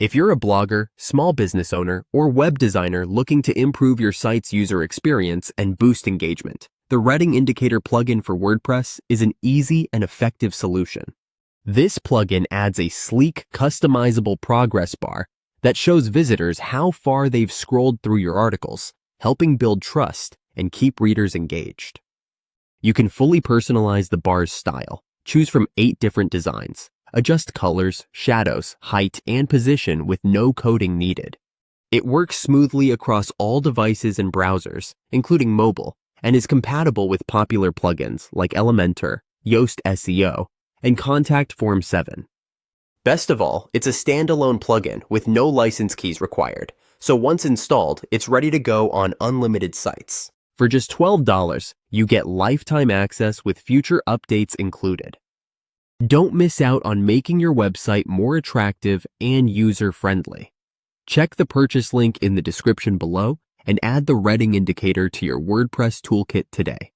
If you're a blogger, small business owner, or web designer looking to improve your site's user experience and boost engagement, the Rating Indicator plugin for WordPress is an easy and effective solution. This plugin adds a sleek, customizable progress bar that shows visitors how far they've scrolled through your articles, helping build trust and keep readers engaged. You can fully personalize the bar's style, choose from 8 different designs, adjust colors, shadows, height, and position with no coding needed. It works smoothly across all devices and browsers, including mobile, and is compatible with popular plugins like Elementor, Yoast SEO, and Contact Form 7. Best of all, it's a standalone plugin with no license keys required, so once installed, it's ready to go on unlimited sites. For just $12, you get lifetime access with future updates included. Don't miss out on making your website more attractive and user-friendly. Check the purchase link in the description below and add the Rating Indicator to your WordPress toolkit today.